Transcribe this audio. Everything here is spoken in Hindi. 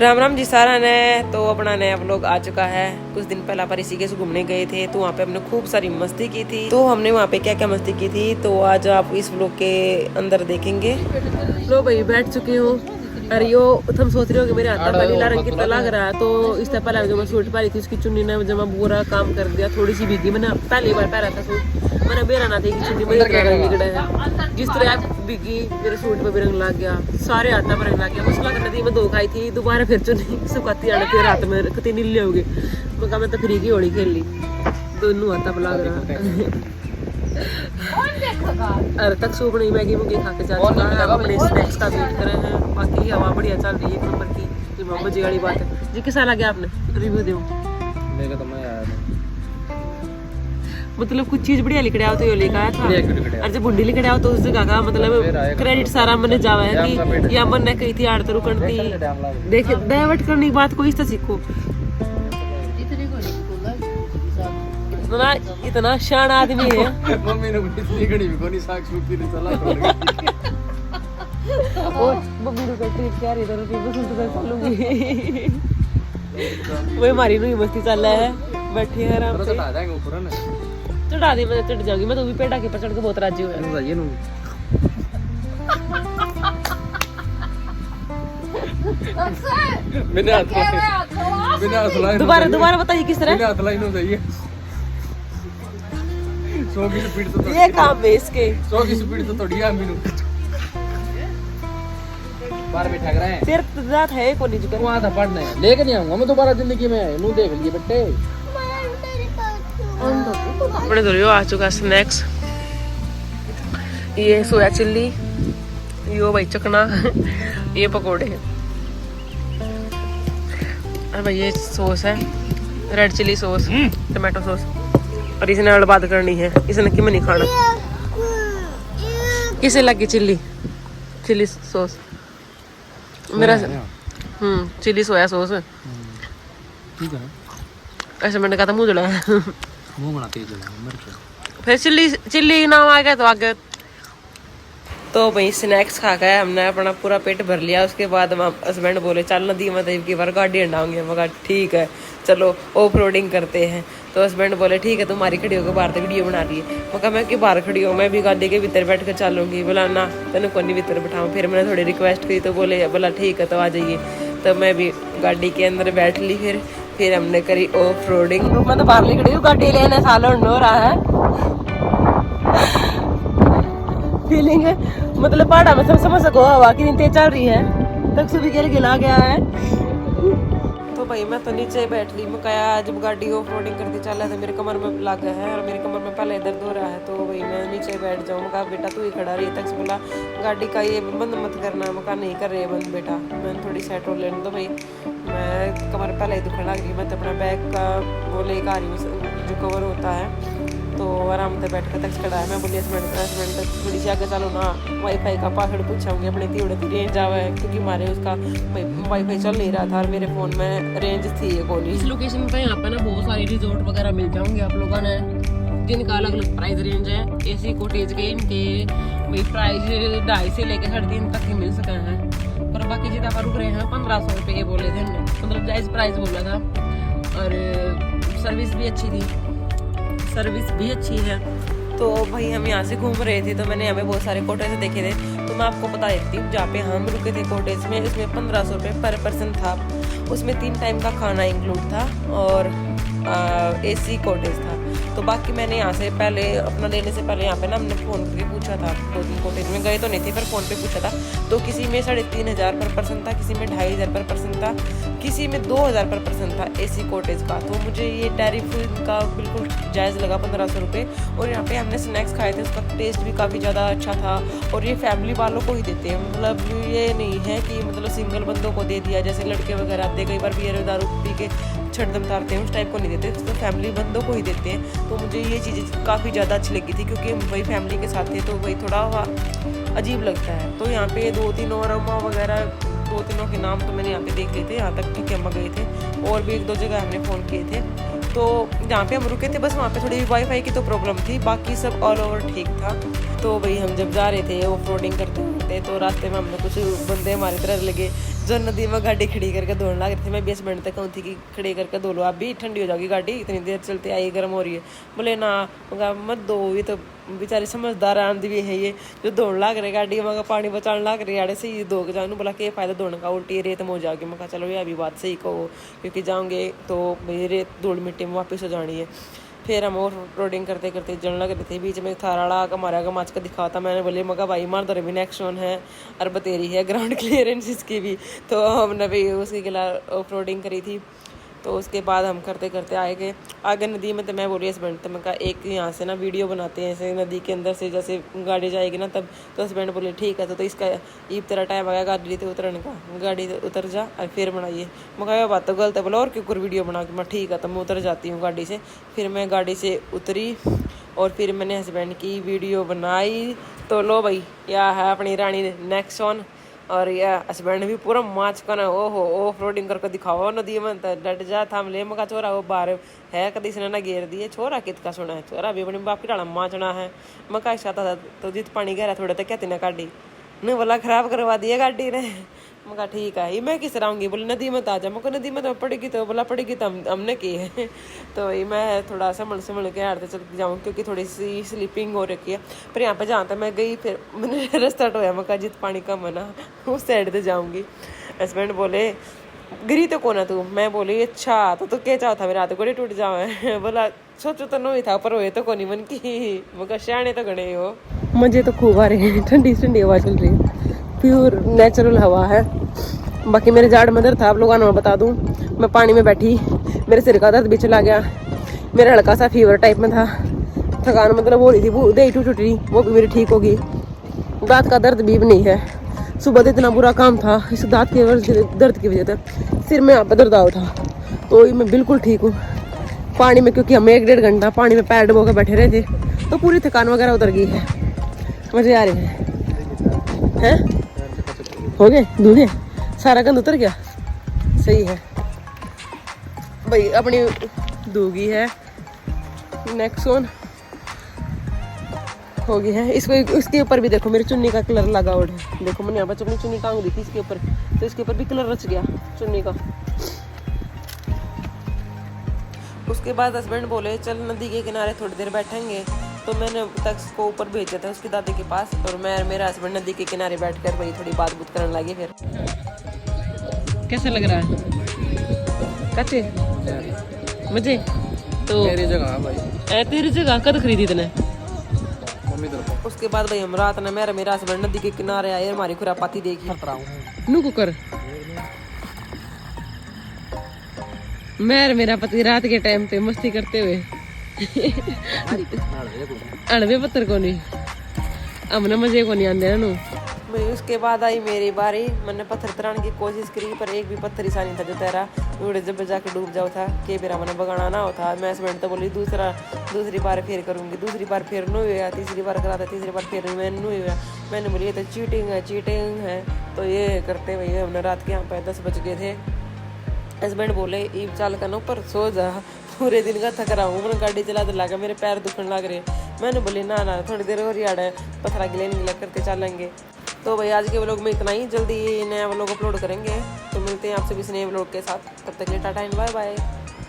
राम राम जी सारा ने। तो अपना नया व्लॉग आ चुका है। कुछ दिन पहले पर ऋषिकेश घूमने गए थे तो वहाँ पे हमने खूब सारी मस्ती की थी। तो हमने वहाँ पे क्या क्या मस्ती की थी तो आज आप इस व्लॉग के अंदर देखेंगे। लो भाई बैठ चुके हो। अरे यो तुम सोच रहे हो कि मेरे हाथ में नीला रंग कितना लग रहा है। तो इससे पहले जो मैं सूट पहनी थी उसकी चुन्नी ने जब बुरा काम कर दिया, थोड़ी सी भीगी। मैंने पहली बार पहना था सूट, मैंने बेरा ना थी कि चुन्नी में रंग बिगड़ा है। जिस तरह भीगी मेरे सूट पे भी रंग लग गया, सारे हाथों में रंग लग गया। मसला करना थी मैं 2 खाई थी, दोबारा फिर चुन्नी सुखाती आने फिर हाथ में कति नीले हो गए। मैं कहा मैं तो फ्री की होली खेल ली, दोनों हाथा पर लग रहा। अरे तक सूप नहीं मैगी मुगी खा के अपने स्नैक्स का वेट कर रहे हैं। बाकी हवा बढ़िया चल रही है, 1 नंबर की। ये मोहम्मद जी वाली बात है जी। कैसा लगा आपने रिव्यू दो? मेरे तो मैं आया मतलब कुछ चीज बढ़िया लिख रहा हो तो ये लेकर आया था। और जब बुंडी लिख रहा हो तो उस जगह का मतलब क्रेडिट सारा मैंने जावा है कि या मन ने कही थी आड़ तो रुकन थी। देख डाइवर्ट करने की बात कोई तो सीखो। इतना शान आदमी है। मम्मी ने इतनी घड़ी भी कोनी साग सूती ने चला और मम्मी ने ट्रीट क्या रही तो मैं लूंगी। वो हमारी नु मस्ती चल रहा है, बैठे हैं आराम से। चढ़ा जाएंगे ऊपर ना, चढ़ा दे, मैं चढ़ जाऊंगी। मैं तो भी पेड़ा के पर चढ़ के बहुत राजी हुआ। ये नु मैंने हाथ लाई दोबारा बताइए किस तरह। मैंने हाथ लाई नु चाहिए 100 की स्पीड तो ये काम है इसके। 100 की स्पीड तो थोड़ी है मीनू बार में ठग रहे हैं। तेरे तो रात है कोनी जुकर वहां था पढ़ने लेके नहीं आऊंगा मैं दोबारा जिंदगी में। नु देख लिए बेटे अपने धोरियो आ चुका स्नैक्स। ये सोया चिल्ली, यो भाई चकना, ये पकोड़े। और भाई ये सॉस है, red chilli sauce, tomato sauce. और इसने और बात करनी है, इसने कि मैं नहीं खाना। किसे लगी चिल्ली सॉस? मेरा चिल्ली सोया सॉस ठीक है। ऐसे मैंने कहा था मुंह जला मुंह बना तेज जला मिर्च। फिर चिल्ली नाम आ गया तो आगे। तो भाई स्नैक्स खा गए हमने, अपना पूरा पेट भर लिया। उसके बाद हस्बैंड बोले चल नदी में देव की बार गाड़ी हटाऊंगे। मैं कहा ठीक है चलो ऑफ रोडिंग करते हैं। तो हस्बैंड बोले ठीक है तुम्हारी खड़ी होकर बाहर तो वीडियो बना रही है। मैं कहा मैं कि बाहर खड़ी हूँ, मैं भी गाड़ी के भीतर बैठ कर चलूंगी। बोला ना तेन को नहीं भीतर बैठाऊँ। फिर मैंने थोड़ी रिक्वेस्ट की तो बोला ठीक है तो आ जाइए। तो मैं भी गाड़ी के अंदर बैठ ली। फिर हमने करी ऑफ रोडिंग। मैं तो बाहर खड़ी हूँ, गाड़ी लेने साल हो रहा है। फीलिंग है मतलब पहाड़ा में सब समझ सको हवा कितनी तेज चल रही है। तक सुबह के गिला गया है। तो भाई मैं तो नीचे बैठ ली। मैं कहा जब गाड़ी ऑफ रोडिंग करके चला तो मेरे कमर में लगा है और मेरी कमर में पहले दर्द हो रहा है। तो भाई मैं नीचे बैठ जाऊँ। कहा बेटा तू ही खड़ा रही। तक बोला गाड़ी का ये बंद मत करना। मैं कहा नहीं कर रही है बंद बेटा, मैंने थोड़ी सेट हो लेने। तो भाई मैं कमर पहले ही दुखने लगी। मैं तो अपना बैग का वो लेकर आ रही हूँ जो कवर होता है। तो आराम से बैठ कर तक खड़ा है। मैं बोली हस्बैंड थोड़ी सी आगे चलो ना, वाईफाई का पासवर्ड पूछाऊंगी अपने तीवड़े की रेंज आवा है क्योंकि हमारे उसका वाईफाई चल नहीं रहा था और मेरे फ़ोन में रेंज थी ये गोली। इस लोकेशन पे यहाँ पे ना बहुत सारे रिजॉर्ट वगैरह मिल जाएंगे आप लोगों ने, जिनका अलग अलग प्राइस रेंज है। एसी कॉटेज के इनके भाई प्राइस 2.5 से लेकर 3.5 तक ही मिल सके हैं। पर बाकी जितना रुक रहे हैं 1500 रुपये बोले थे हमने, मतलब जायज़ प्राइस बोला था। और सर्विस भी अच्छी है। तो भाई हम यहाँ से घूम रहे थे तो मैंने यहाँ पे बहुत सारे कॉटेज देखे थे। तो मैं आपको बता देती हूँ जहाँ पे हम रुके थे कॉटेज में, उसमें 1500 रुपये पर पर्सन था। उसमें 3 टाइम का खाना इंक्लूड था और एसी कॉटेज था। तो बाकी मैंने यहाँ से पहले अपना लेने से पहले यहाँ पे ना हमने फ़ोन करके पूछा था। 2-3 कॉटेज में गए तो नहीं थे पर फ़ोन पे पूछा था। तो किसी में 3500 पर पर्सन था, किसी में 2500 पर पर्सन था, किसी में 2000 पर पर्सन था एसी कॉटेज का। तो मुझे ये टैरिफ का बिल्कुल जायज़ लगा 1500 रुपये। और यहाँ पे हमने स्नैक्स खाए थे, उसका टेस्ट भी काफ़ी ज़्यादा अच्छा था। और ये फैमिली वालों को ही देते हैं, मतलब ये नहीं है कि मतलब सिंगल बंदों को दे दिया जैसे लड़के वगैरह आते कई बार बियर दारू पी के छड़दम तारते हैं, उस टाइप को नहीं देते। तो फैमिली बंदों को ही देते हैं। तो मुझे ये चीज़ें काफ़ी ज़्यादा अच्छी लगी थी क्योंकि हम वही फैमिली के साथ थे तो वही थोड़ा अजीब लगता है। तो यहाँ पे 2-3 और अम्मा वगैरह 2-3 के नाम तो मैंने यहाँ पे देख लिए थे, यहाँ तक क्योंकि अम्मा गए थे। और भी 1-2 जगह हमने फ़ोन किए थे। तो जहाँ पे हम रुके थे बस वहाँ पे थोड़ी वाईफाई की तो प्रॉब्लम थी, बाकी सब ऑल ओवर ठीक था। तो भाई हम जब जा रहे थे ऑफ रोडिंग करते तो रास्ते में हमने कुछ बंदे हमारी तरह लगे जो नदी में गाड़ी खड़ी करके दौड़ने लग रहे थे। मैं 20 मिनट तक कहूँ थी कि खड़ी करके दो लो, आप भी ठंडी हो जाएगी गाड़ी, इतनी देर चलते आई गर्म हो रही है। बोले ना मगर मत दो, ये तो बेचारे समझदार आंधी भी है ये जो दौड़ लग रहे गाड़ी मगर पानी बचाने लग रही आड़े से ये दो के जाऊँ। बोला कि फायदा दौड़ने का, उल्टी रेत में हो जाएगी। मैं कहा चलो ये अभी बात सही कहो, क्योंकि जाऊँगे तो भाई रेत धूल मिट्टी में वापस हो जानी है। फिर हम और रोडिंग करते करते जलने लग रहे थे। बीच में थाराड़ा का मारा का माच का दिखा था। मैंने बोले मगा भाई मार दर भी नेक्स्ट वन है और बतेरी है ग्राउंड क्लियरेंस इसकी भी। तो हमने भी उसके खिलाफ ऑफ रोडिंग करी थी। तो उसके बाद हम करते करते आए गए आगे नदी में। तो मैं बोली हस्बैंड तो मैं कहा एक यहाँ से ना वीडियो बनाते हैं ऐसे नदी के अंदर से, जैसे गाड़ी जाएगी ना तब। तो हस्बैंड बोले ठीक है। तो इसका ईब तेरा टाइम आया गाड़ी से उतरने का, गाड़ी से उतर जा और फिर बनाइए। मैं कहा बात तो गलत है। बोला और क्यों वीडियो बना के। मैं ठीक है तो मैं उतर जाती हूँ गाड़ी से। फिर मैं गाड़ी से उतरी और फिर मैंने हस्बैंड की वीडियो बनाई। तो लो भाई यह है अपनी रानी नेक्स्ट वन। और यह हस्बैंड भी पूरा माच का ना ओहो ऑफ रोडिंग करके दिखाओ नदी में। डट जा थाम ले मका छोरा वो बाहर है कदी इसने ना घेर दिए। छोरा कित का सुना है, छोरा भी अपनी बाप की डाला माचना है। मका चाहता था तो जित पानी गहरा थोड़े तक कहती ना गाड़ी ने बोला खराब करवा दिया गाड़ी ने। मका ठीक है मैं किस रहूँगी। बोले नदी में ताजा। मको नदी में तो पड़ेगी, तो बोला पड़ेगी तो हमने की है। तो मैं थोड़ा संभल के हारते चल जाऊँ क्योंकि थोड़ी सी स्लीपिंग हो रखी है। पर यहाँ पे जहाँ तक मैं गई फिर मैंने रास्ता टोया। मका जित पानी कम है ना उस साइड से जाऊँगी। हस्बैंड बोले गिरी तो कौन है तू। मैं बोली अच्छा तो क्या चाह था मेरा हाथ गोड़ी टूट जाए। बोला सोचो तो नहीं था पर हुए तो कोनी मन की। मगर सियाने तो गणे हो। मजे तो खूब आ रहे हैं, ठंडी ठंडी हवा चल रही है, प्योर नेचुरल हवा है। बाकी मेरे जाड़ मदर था आप लोगों को बता दूं। मैं पानी में बैठी, मेरे सिर का दर्द भी चला गया, मेरा हल्का सा फीवर टाइप में था, थकान मतलब हो रही थी, वो दही टूट रही वो भी मेरी ठीक होगी। दांत का दर्द भी नहीं है। सुबह तो इतना बुरा काम था इस दांत के दर्द की वजह से, सिर में यहाँ पर दर्द आओ था। तो मैं बिल्कुल ठीक हूँ पानी में, क्योंकि हम 1-1.5 घंटा पानी में पैर डुबो के बैठे रहे थे तो पूरी थकान वगैरह उतर गई है। मजे आ रहे हैं। हो गए धुले सारा गंद उतर गया। सही है भाई अपनी दूगी है नेक्स्ट वन हो गई है। इसको इसके ऊपर भी देखो मेरी चुन्नी का कलर लगा हुआ है। देखो मैंने यहाँ पर अपनी चुन्नी टांग दी थी इसके ऊपर, तो इसके ऊपर भी कलर रच गया चुन्नी का। उसके बाद हस्बैंड बोले चल नदी के किनारे थोड़ी देर बैठेंगे। तो मैंने तख्त को ऊपर भेजा था उसकी दादी के पास, और मैं मेरा हस्बैंड नदी के किनारे बैठकर भाई थोड़ी बात करने लगे। फिर कैसा लग रहा है कच्चे मुझे तो मेरी जगह भाई तेरी जगह कद खरीदी तूने। मम्मी तरफ। उसके बाद भाई हम रात ने मेरा हस्बैंड नदी के किनारे आए, हमारी खुरापाती देखी। नु कुकर मेरा पति रात के टाइम पे मस्ती करते हुए अड़वे पत्थर को नहीं हमने मजे को नहीं आंदे ना। भाई उसके बाद आई मेरी बारी। मैंने पत्थर तराने की कोशिश करी पर एक भी पत्थर ऐसा नहीं था जो तैरा उड़े जब जाके डूब जाओ था कि मेरा मैंने बगाना ना होता। मैं हस्बैंड तो बोली दूसरी बार फिर करूँगी। दूसरी बार फिर नहीं हुआ, तीसरी बार करा था, तीसरी बार फिर मैं नहीं हुआ। मैंने बोली ये तो चीटिंग है। तो ये करते हुए हमने रात के यहाँ पे 10 बज गए थे। हस्बैंड बोले ईब चाल करना पर सो जा, पूरे दिन का थक रहा हूँ, मैंने गाड़ी चला तो लगा मेरे पैर दुखने लग रहे। मैंने बोली ना थोड़ी देर और याद है पथरा गिले निकला करके चलेंगे। तो भाई आज के व्लॉग में इतना ही, जल्दी नया व्लॉग अपलोड करेंगे। तो मिलते हैं आपसे भी नए व्लॉग के साथ, तब तक के लिए टाटा एंड बाय बाय।